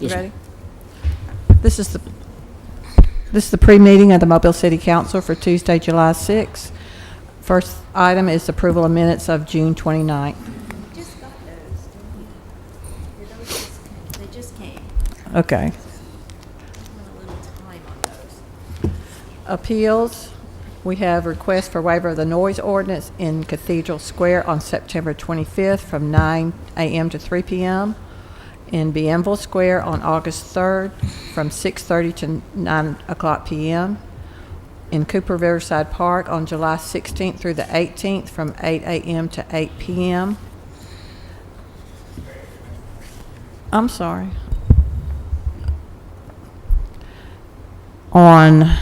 Yes, Ready? This is the pre-meeting of the Mobile City Council for Tuesday, July 6th. First item is approval of minutes of June 29th. Just got those, didn't you? They just came. Okay. I want a little time on those. Appeals, we have request for waiver of the noise ordinance in Cathedral Square on September 25th from 9 a.m. to 3 p.m. In Bienville Square on August 3rd from 6:30 to 9 o'clock p.m. In Cooper Riverside Park on July 16th through the 18th from 8 a.m. to 8 p.m. I'm sorry. On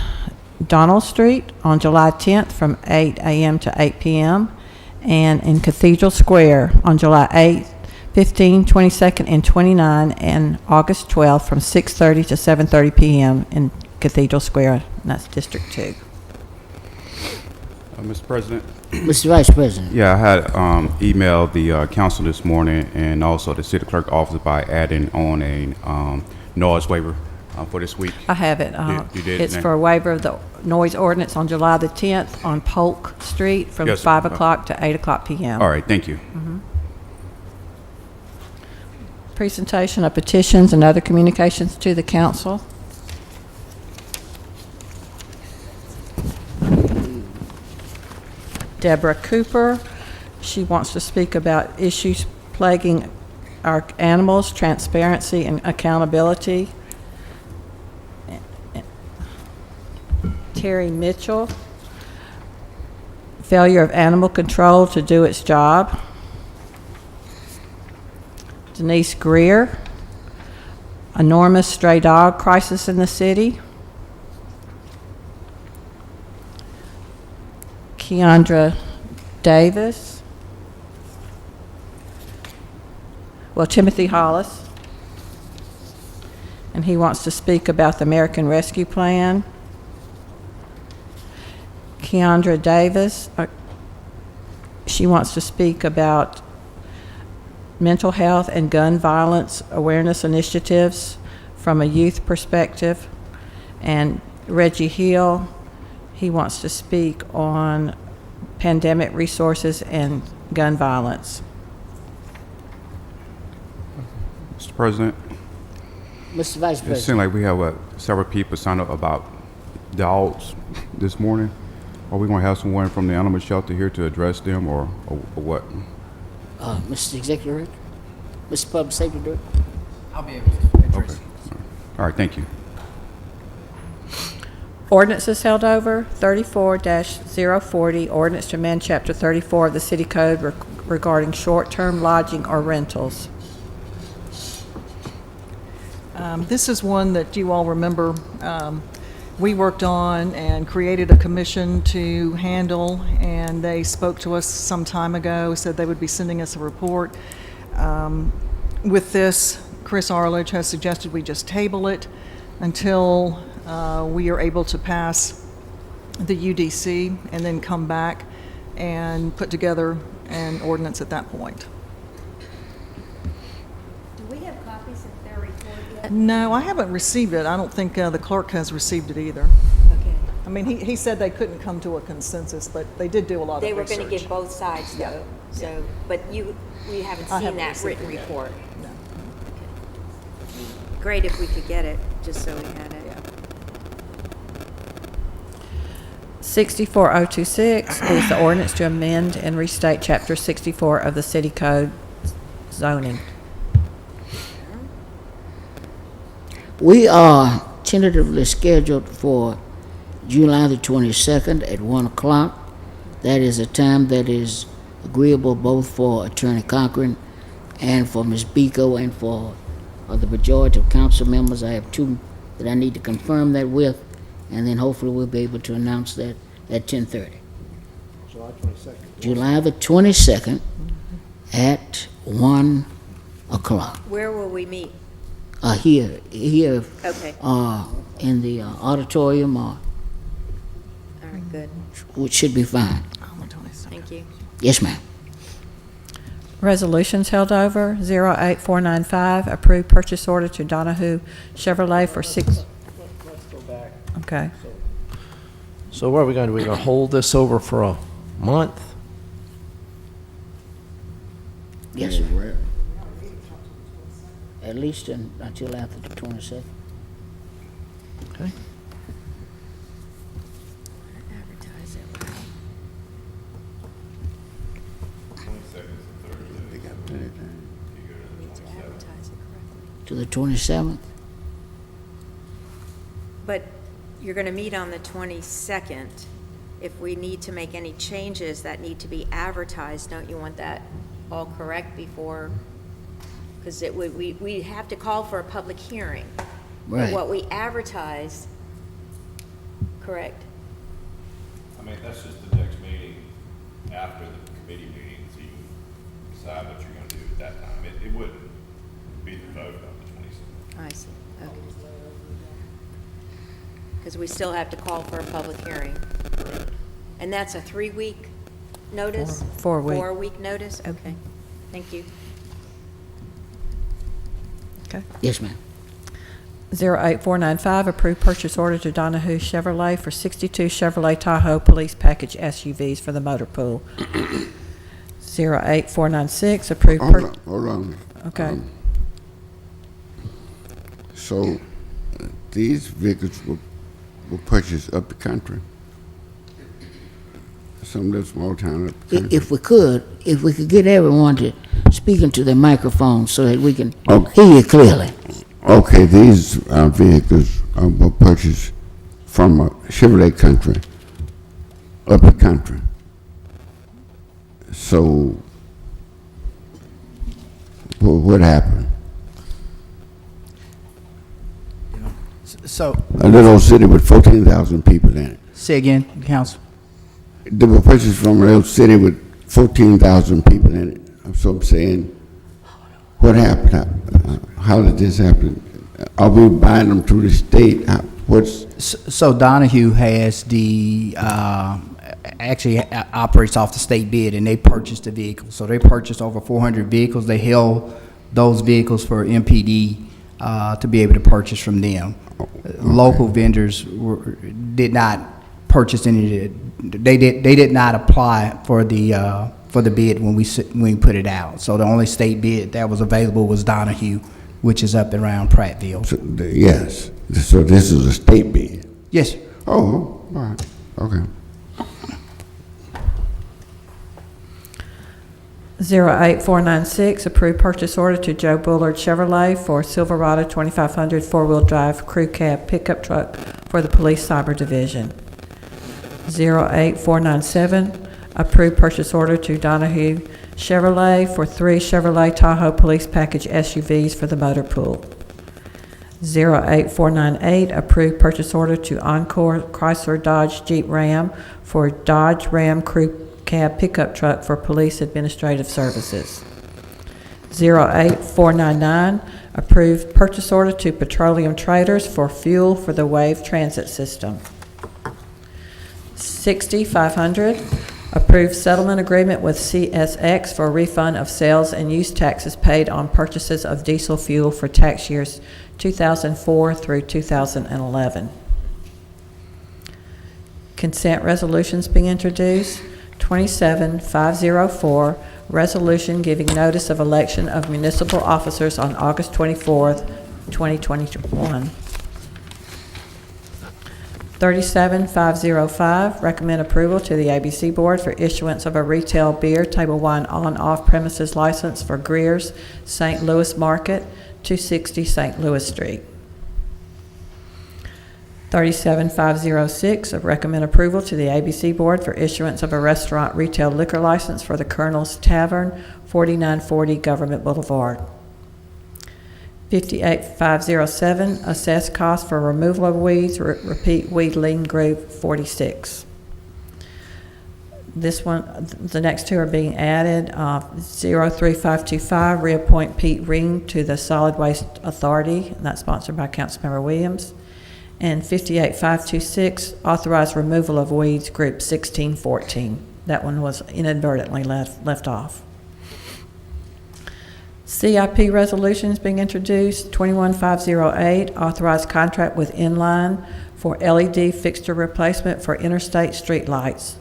Donald Street on July 10th from 8 a.m. to 8 p.m. and in Cathedral Square on July 8th, 15, 22nd, and 29, and August 12th from 6:30 to 7:30 p.m. in Cathedral Square, and that's District 2. Mr. President? Mr. Vice President. Yeah, I had emailed the council this morning and also the city clerk office by adding on a noise waiver for this week. I have it. You did? It's for a waiver of the noise ordinance on July the 10th on Polk Street from Yes, 5 o'clock to 8 o'clock p.m. All right, thank you. Presentation of petitions and other communications to the council. Deborah Cooper, she wants to speak about issues plaguing our animals, transparency and accountability. Terry Mitchell, failure of animal control to do its job. Denise Greer, enormous stray dog crisis in the city. Keandra Davis. Well, Timothy Hollis. And he wants to speak about the American Rescue Plan. Keandra Davis, she wants to speak about mental health and gun violence awareness initiatives from a youth perspective. And Reggie Hill, he wants to speak on pandemic resources and gun violence. Mr. President? Mr. Vice It President. seems like we have several people signed up about dogs this morning. Are we going to have someone from the animal shelter here to address them or what? Mr. Executive Director, Mr. Public Safety Director. I'll be able to address Okay. All right, thank you. Ordinances held over, 34-040, ordinance to amend Chapter 34 of the City Code regarding short-term lodging or rentals. This is one that you all remember we worked on and created a commission to handle, and they spoke to us some time ago, said they would be sending us a report. With this, Chris Arledge has suggested we just table it until we are able to pass the UDC and then come back and put together an ordinance at that point. Do we have copies of their report yet? No, I haven't received it. I don't think the clerk has received it either. Okay. I mean, he said they couldn't come to a consensus, but they did do a lot They of were research. going to give both sides Yeah. though, so, but we haven't I seen haven't that received written it yet. report. No. Great if we could get it, just so we had it. 64026 is the ordinance to amend and restate Chapter 64 of the City Code zoning. We are tentatively scheduled for July the 22nd at 1 o'clock. That is a time that is agreeable both for Attorney Cochran and for Ms. Biko and for the majority of council members. I have two that I need to confirm that with, and then hopefully we'll be able to announce that at 10:30. July 22nd. July the 22nd at 1 o'clock. Where will we meet? Here, Okay, in the auditorium, all right, good, which should be fine. On the 22nd. thank you. Yes, ma'am. Resolutions held over. 08495, approved purchase order to Donahue Chevrolet for six. Let's go back. Okay. So what are we going to do? We're going to hold this over for a month? Yes, sir. At least until after the 22nd. Okay. Advertise it. Need to advertise it correctly. To the 27th? But you're going to meet on the 22nd. If we need to make any changes that need to be advertised, don't you want that all correct before? Because we have to call for a public hearing. But Right. what we advertise, correct? I mean, that's just the next meeting after the committee meeting, so you can decide what you're gonna do at that time. It wouldn't be the vote on the 27th. I see, okay. Because we still have to call for a public hearing. And that's a 3-week notice? 4-week. 4-week notice, okay. Thank you. Okay. Yes, ma'am. 08495, approved purchase order to Donahue Chevrolet for 62 Chevrolet Tahoe police package SUVs for the motor pool. 08496, approved. Hold on. Okay. So these vehicles were purchased up the country? Some of the small town up the country? If we could get everyone to speak into the microphone so that we can Okay. hear you clearly. Okay, these vehicles were purchased from Chevrolet country, up the country. So what happened? So, A little old city with 14,000 people in it. say again, Council. They were purchased from a little city with 14,000 people in it. So I'm saying, what happened? How did this happen? Are we buying them through the state? So Donahue has actually operates off the state bid, and they purchased the vehicle. So they purchased over 400 vehicles. They held those vehicles for MPD to be able to purchase from them. Local vendors did not purchase any. They did not apply for the bid when we put it out. So the only state bid that was available was Donahue, which is up around Prattville. So, yes. So this is a state bid? Yes, sir. Oh, all right. Okay. 08496, approved purchase order to Joe Bullard Chevrolet for Silverado 2500 four-wheel drive crew cab pickup truck for the police cyber division. 08497, approved purchase order to Donahue Chevrolet for 3 Chevrolet Tahoe police package SUVs for the motor pool. 08498, approved purchase order to Encore Chrysler Dodge Jeep Ram for Dodge Ram crew cab pickup truck for police administrative services. 08499, approved purchase order to Petroleum Traders for fuel for the Wave transit system. 6500, approved settlement agreement with CSX for refund of sales and use taxes paid on purchases of diesel fuel for tax years 2004 through 2011. Consent resolutions being introduced. 27504, resolution giving notice of election of municipal officers on August 24th, 2021. 37505, recommend approval to the ABC Board for issuance of a retail beer, table wine on-off premises license for Greer's St. Louis Market, 260 St. Louis Street. 37506, recommend approval to the ABC Board for issuance of a restaurant retail liquor license for the Colonel's Tavern, 4940 Government Boulevard. 58507, assess cost for removal of weeds, repeat weed lien group 46. This one, the next two are being added. 03525, reappoint Pete Ring to the Solid Waste Authority, and that's sponsored by Councilmember Williams. And 58526, authorize removal of weeds, group 1614. That one was inadvertently left off. CIP resolutions being introduced, 21508, authorized contract with Inline for LED fixture replacement for interstate streetlights.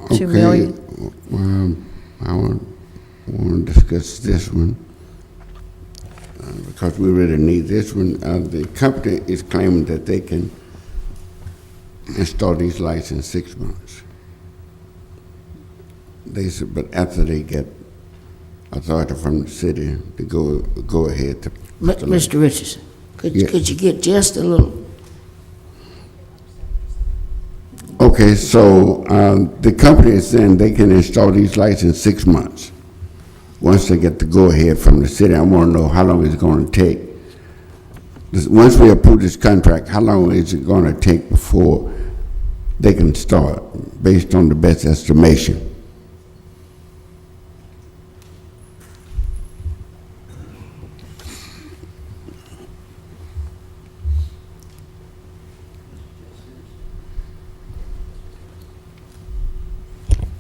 $2 million. I want to discuss this one because we really need this one. The company is claiming that they can install these lights in 6 months. They said, but after they get authority from the city to go ahead to. Mr. Richardson, could Yeah. you get just a little? Okay, so the company is saying they can install these lights in 6 months. Once they get the go-ahead from the city, I want to know how long it's going to take. Once we approve this contract, how long is it going to take before they can start, based on the best estimation?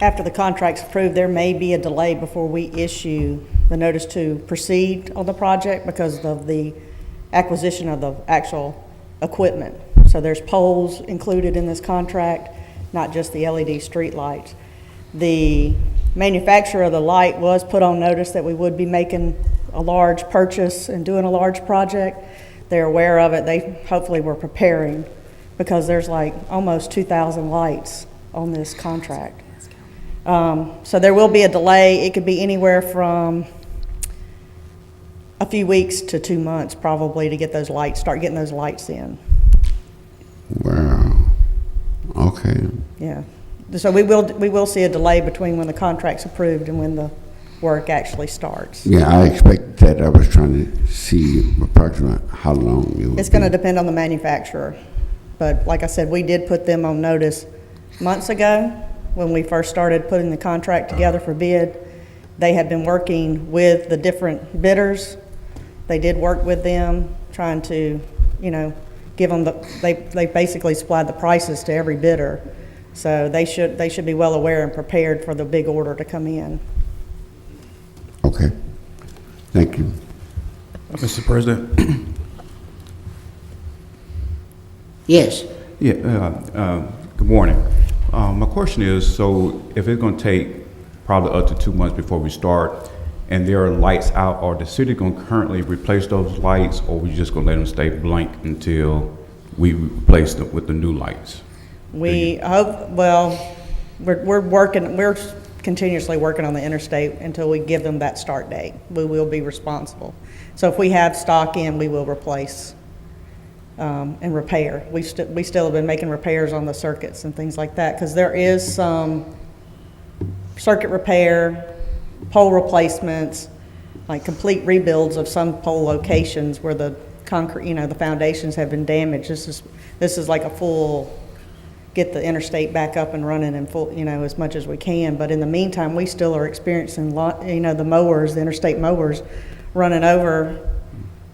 After the contract's approved, there may be a delay before we issue the notice to proceed on the project because of the acquisition of the actual equipment. So there's poles included in this contract, not just the LED street lights. The manufacturer of the light was put on notice that we would be making a large purchase and doing a large project. They're aware of it. They hopefully were preparing because there's like almost 2,000 lights on this contract. So there will be a delay. It could be anywhere from a few weeks to 2 months probably to get those lights, start getting those lights in. Wow, okay. Yeah. So we will see a delay between when the contract's approved and when the work actually starts. Yeah, I expected that. I was trying to see approximately how long it would It's going to be. depend on the manufacturer. But like I said, we did put them on notice months ago when we first started putting the contract together for bid. They had been working with the different bidders. They did work with them, trying to, give them they basically supplied the prices to every bidder. So they should be well aware and prepared for the big order to come in. Okay, thank you. Mr. President? Yes. Yeah, good morning. My question is, so if it's going to take probably up to 2 months before we start, and there are lights out, are the city going to currently replace those lights, or we just going to let them stay blank until we replace them with the new lights? We hope, well, we're continuously working on the interstate until we give them that start date. We will be responsible. So if we have stock in, we will replace and repair. We still have been making repairs on the circuits and things like that because there is some circuit repair, pole replacements, like complete rebuilds of some pole locations where the concrete, the foundations have been damaged. This is like a full get the interstate back up and running and full, as much as we can. But in the meantime, we still are experiencing the mowers, the interstate mowers, running over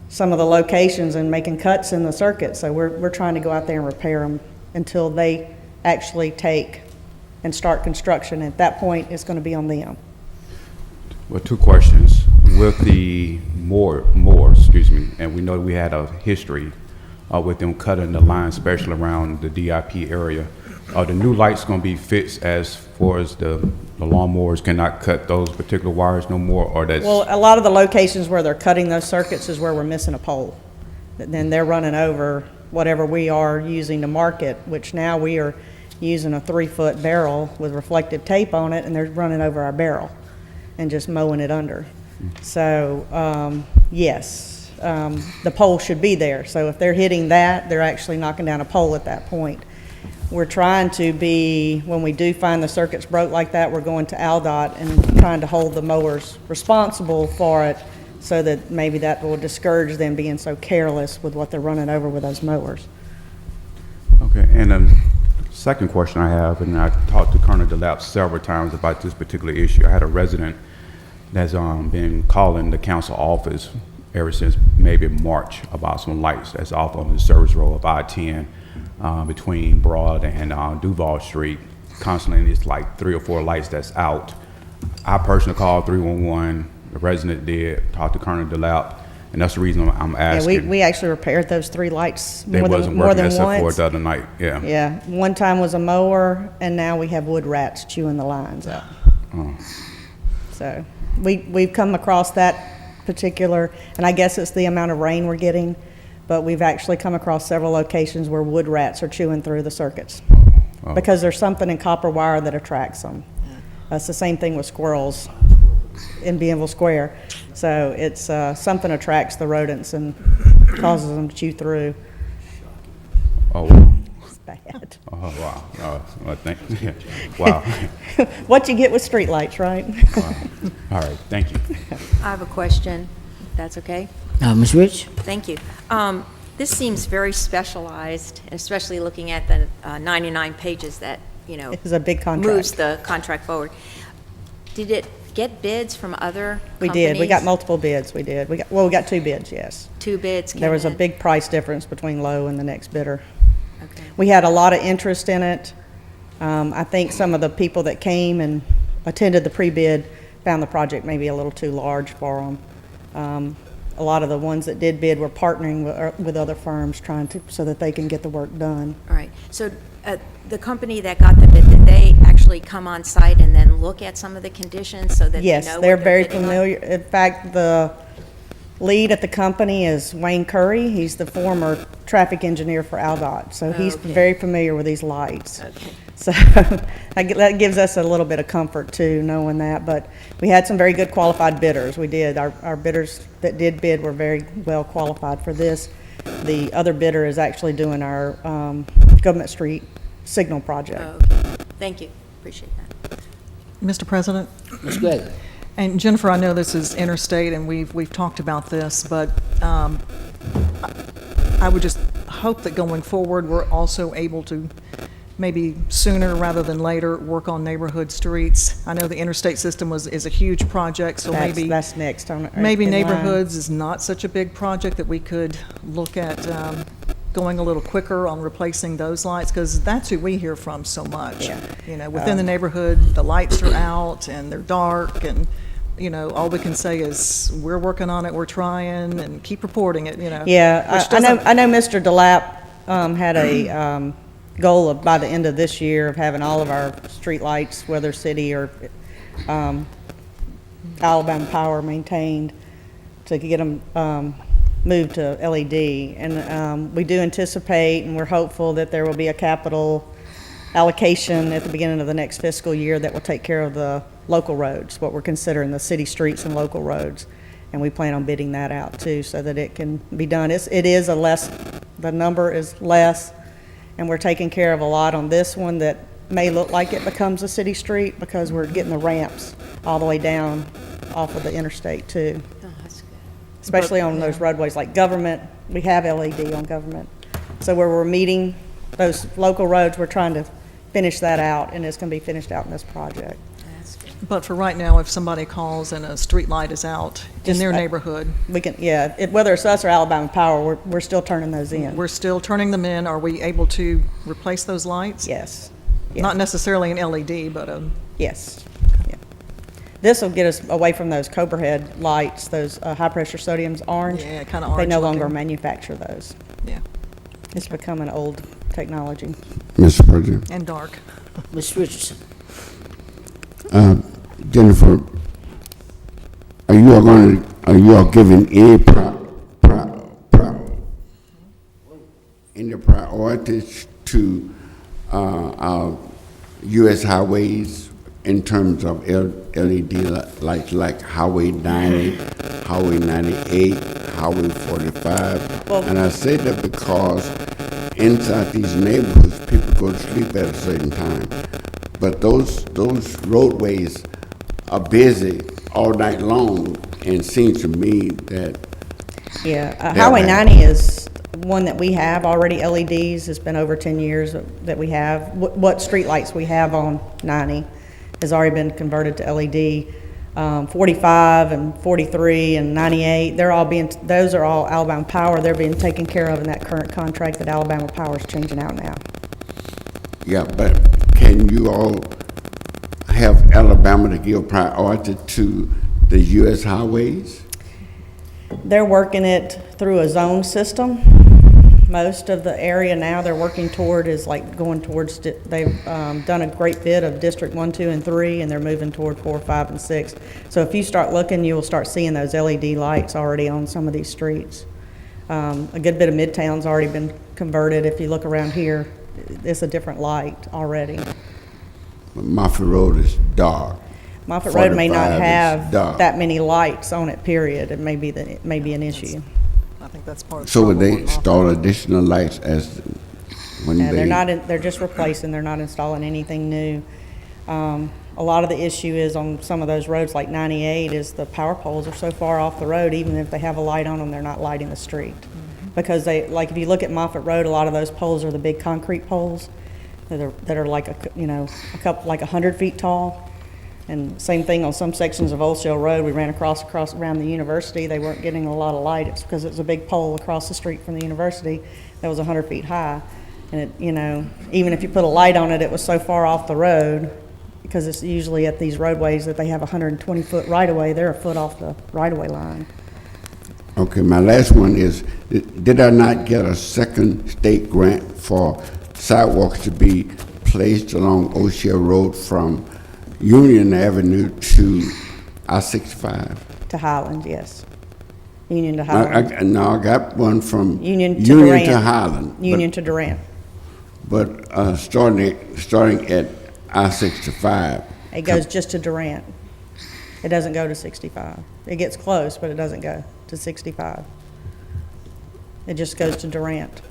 some of the locations and making cuts in the circuit. So we're trying to go out there and repair them until they actually take and start construction. At that point, it's going to be on them. Well, 2 questions. With the mowers, and we know we had a history with them cutting the line, especially around the DIP area. Are the new lights going to be fixed as far as the lawnmowers cannot cut those particular wires no more, or that's? Well, a lot of the locations where they're cutting those circuits is where we're missing a pole. Then they're running over whatever we are using to market, which now we are using a 3-foot barrel with reflective tape on it, and they're running over our barrel and just mowing it under. So, yes, the pole should be there. So if they're hitting that, they're actually knocking down a pole at that point. We're trying to be, when we do find the circuits broke like that, we're going to ALDOT and trying to hold the mowers responsible for it so that maybe that will discourage them being so careless with what they're running over with those mowers. Okay, and then second question I have, and I talked to Colonel DeLapp several times about this particular issue. I had a resident that's been calling the council office ever since maybe March about some lights that's off on the service road of I-10 between Broad and Duval Street. Constantly, it's like 3 or 4 lights that's out. I personally called 311 a resident did, talked to Colonel DeLapp, and that's the reason I'm Yeah, asking. we actually repaired those three lights They more wasn't than, more working than except for once. the other night, yeah. Yeah, one time was a mower, and now we have wood rats chewing the lines up. So, we've come across that particular, and I guess it's the amount of rain we're getting, but we've actually come across several locations where wood rats are chewing through the circuits. Because there's something in copper wire that attracts them. That's the same thing with squirrels in Bienville Square. So it's, something attracts the rodents and causes them to chew through. Oh, wow. It's bad. Oh, wow. Well, thank you. Wow. What you get with streetlights, right? All right, thank you. I have a question, if that's okay? Ms. Rich? Thank you. This seems very specialized, especially looking at the 99 pages that, you know, It's a big contract. moves the contract forward. Did it get bids from other We companies? did. We got multiple bids. We did. We got 2 bids, yes. 2 bids came There was a in? big price difference between Lowe and the next bidder. Okay. We had a lot of interest in it. I think some of the people that came and attended the pre-bid found the project maybe a little too large for them. A lot of the ones that did bid were partnering with other firms trying to, so that they can get the work done. All right. So the company that got the bid, did they actually come on site and then look at some of the conditions so that they know Yes, what they're very bidding on? familiar. In fact, the lead at the company is Wayne Curry. He's the former traffic engineer for Aldott, so he's Okay. very familiar with these lights. Okay. So that gives us a little bit of comfort too, knowing that. But we had some very good qualified bidders. We did. Our bidders that did bid were very well qualified for this. The other bidder is actually doing our Government Street signal project. Oh, okay. Thank you. Appreciate that. Mr. President? Ms. Gregory? And Jennifer, I know this is interstate, and we've talked about this, but I would just hope that going forward, we're also able to maybe sooner rather than later work on neighborhood streets. I know the interstate system is a huge project, so maybe That's next on. maybe in line. neighborhoods is not such a big project that we could look at going a little quicker on replacing those lights, because that's who we hear from so much. Yeah. You know, within the neighborhood, the lights are out and they're dark, and, you know, all we can say is, we're working on it, we're trying, and keep reporting it, you know. Yeah, which I know, doesn't- I know Mr. DeLapp had a goal of, by the end of this year, of having all of our streetlights, whether city or Alabama Power maintained, to get them moved to LED. And we do anticipate, and we're hopeful that there will be a capital allocation at the beginning of the next fiscal year that will take care of the local roads, what we're considering the city streets and local roads. And we plan on bidding that out too, so that it can be done. It is a less, the number is less, and we're taking care of a lot on this one that may look like it becomes a city street, because we're getting the ramps all the way down off of the interstate too. Oh, that's good. Especially on those roadways like Government. We have LED on Government. So where we're meeting those local roads, we're trying to finish that out, and it's going to be finished out in this project. That's good. But for right now, if somebody calls and a street light is out in Just, their neighborhood, We can, yeah, whether it's us or Alabama Power, we're still turning those in. we're still turning them in. Are we able to replace those lights? Yes. Yeah. Not necessarily an LED, but Yes. Yeah. This will get us away from those Cobra head lights, those high-pressure sodiums, orange. Yeah, kinda They orange no longer looking. manufacture those. yeah, It's becoming old technology. Mr. President. and dark. Ms. Richardson? Jennifer, are you all giving any priorities to our U.S. highways in terms of LED lights, like Highway 90, Highway 98, Highway 45? And I say that because inside these neighborhoods, people go to sleep at a certain time. But those roadways are busy all night long, and it seems to me that Yeah, That Highway way. 90 is one that we have already LEDs. It's been over 10 years that we have. What streetlights we have on 90 has already been converted to LED. 45 and 43 and 98, those are all Alabama Power. They're being taken care of in that current contract that Alabama Power is changing out now. yeah, but can you all have Alabama to give priority to the U.S. highways? They're working it through a zone system. Most of the area now they're working toward is like going towards, they've done a great bit of District 1, 2, and 3, and they're moving toward 4, 5, and 6. So if you start looking, you will start seeing those LED lights already on some of these streets. A good bit of Midtown's already been converted. If you look around here, it's a different light already. Moffett Road is dark. Moffett Road may not 45 is have dark. that many lights on it, period. It may be an issue. I think that's part of the So would trouble they with Moffett. install additional lights as, when Yeah, they? they're not, they're just replacing, they're not installing anything new. A lot of the issue is on some of those roads, like 98, is the power poles are so far off the road, even if they have a light on them, they're not lighting the street. Because they, like, if you look at Moffett Road, a lot of those poles are the big concrete poles that are like a couple, like 100 feet tall. And same thing on some sections of Old Shell Road, we ran across around the university, they weren't getting a lot of light. It's because it was a big pole across the street from the university that was 100 feet high. And it, even if you put a light on it, it was so far off the road, because it's usually at these roadways that they have 120-foot right-of-way, they're a foot off the right-of-way line. Okay, my last one is, did I not get a second state grant for sidewalks to be placed along O'Shea Road from Union Avenue to I-65? To Highland, yes. Union to Highland. No, I got one from Union to Durant. Highland. Union to Durant. But starting at I-65. It goes just to Durant. It doesn't go to 65. It gets close, but it doesn't go to 65. It just goes to Durant.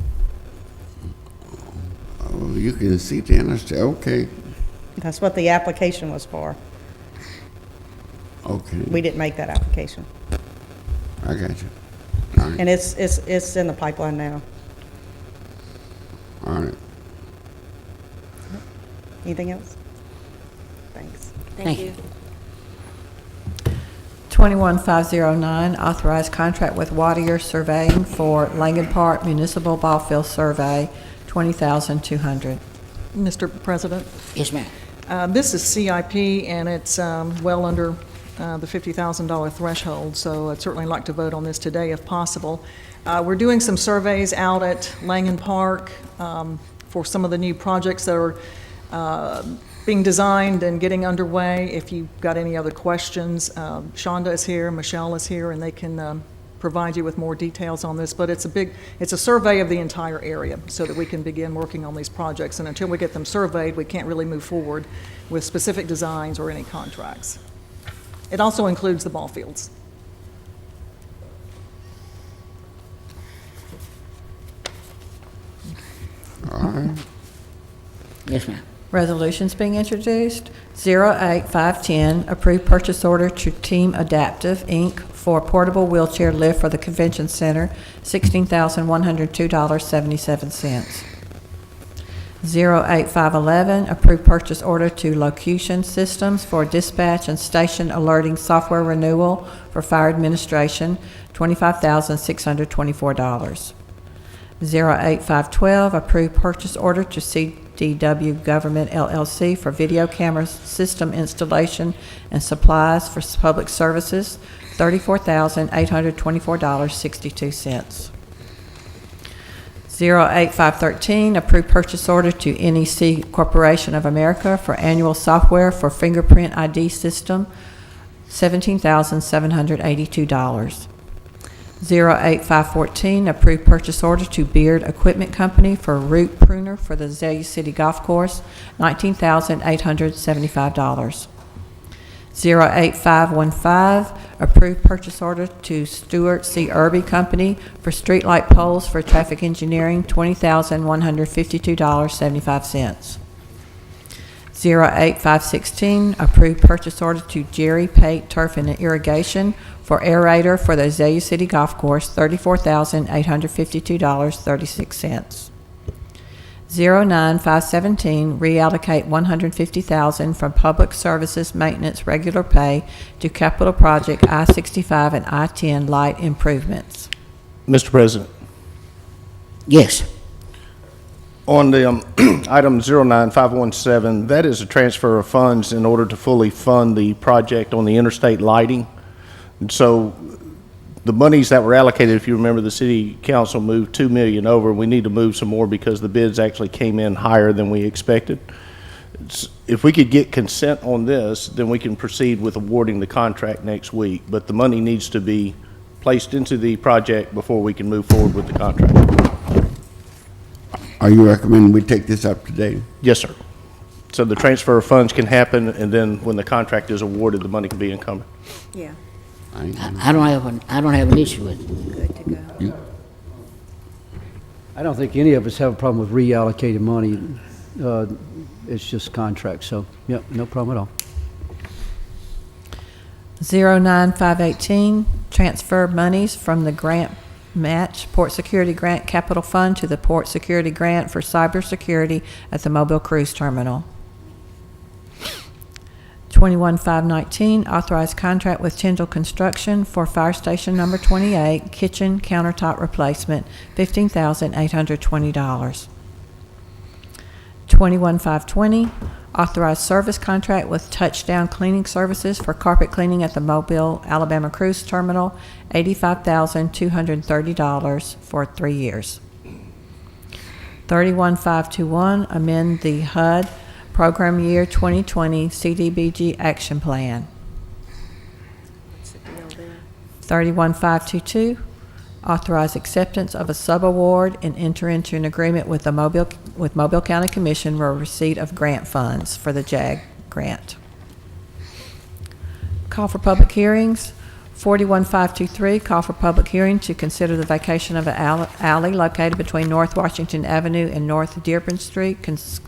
Oh, you can see the interstate, okay, That's what the application was for. okay, We didn't make that application. I got you. All right, And it's in the pipeline now. all right. Anything else? Thanks. Thank you. 21509, authorized contract with Wattier Surveying for Langen Park Municipal Ball Field Survey, $20,200. Mr. President, Yes, ma'am. this is CIP, and it's well under the $50,000 threshold, so I'd certainly like to vote on this today if possible. We're doing some surveys out at Langen Park for some of the new projects that are being designed and getting underway. If you've got any other questions, Shonda is here, Michelle is here, and they can provide you with more details on this. But it's a survey of the entire area so that we can begin working on these projects. And until we get them surveyed, we can't really move forward with specific designs or any contracts. It also includes the ball fields. All right. Yes, ma'am. Resolutions being introduced. 08510, approved purchase order to Team Adaptive, Inc. for portable wheelchair lift for the Convention Center, $16,102.77. 08511, approved purchase order to Locution Systems for dispatch and station alerting software renewal for fire administration, $25,624. 08512, approved purchase order to CDW Government LLC for video camera system installation and supplies for public services, $34,824.62. 08513, approved purchase order to NEC Corporation of America for annual software for fingerprint ID system, $17,782. 08514, approved purchase order to Beard Equipment Company for root pruner for the Azalea City Golf Course, $19,875. 08515, approved purchase order to Stewart C. Irby Company for streetlight poles for traffic engineering, $20,152.75. 08516, approved purchase order to Jerry Pate Turf and Irrigation for aerator for the Azalea City Golf Course, $34,852.36. 09517, reallocate $150,000 from public services maintenance regular pay to capital project I-65 and I-10 light improvements. Mr. President, Yes. on the item 09517, that is a transfer of funds in order to fully fund the project on the interstate lighting And so the monies that were allocated, if you remember, the city council moved 2 million over. We need to move some more because the bids actually came in higher than we expected. If we could get consent on this, then we can proceed with awarding the contract next week. But the money needs to be placed into the project before we can move forward with the contract. Are you recommending we take this up today? Yes, sir. So the transfer of funds can happen, and then when the contract is awarded, the money can be encumbered. Yeah, I don't have an issue with it. good to go. I don't think any of us have a problem with reallocating money. It's just contracts, so, yep, no problem at all. 09518, transfer monies from the grant match Port Security Grant Capital Fund to the Port Security Grant for cybersecurity at the Mobile Cruise Terminal. 21519, authorized contract with Tyndall Construction for Fire Station Number 28, kitchen countertop replacement, $15,820. 21520, authorized service contract with Touchdown Cleaning Services for carpet cleaning at the Mobile, Alabama Cruise Terminal, $85,230 for 3 years. 31521, amend the HUD Program Year 2020 CDBG Action Plan. What's the deal there? 31522, authorize acceptance of a subaward and enter into an agreement with the Mobile County Commission for receipt of grant funds for the JAG grant. Call for public hearings. 41523, call for public hearing to consider the vacation of an alley located between North Washington Avenue and North Dearborn Street,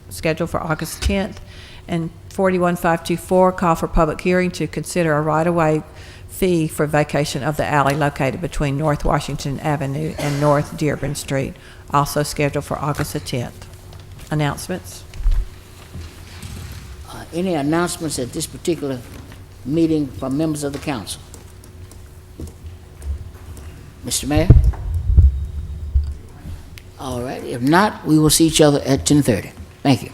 scheduled for August 10th. And 41524, call for public hearing to consider a right-of-way fee for vacation of the alley located between North Washington Avenue and North Dearborn Street, also scheduled for August the 10th. Announcements? Any announcements at this particular meeting from members of the council? Mr. Mayor? All right, if not, we will see each other at 10:30. Thank you.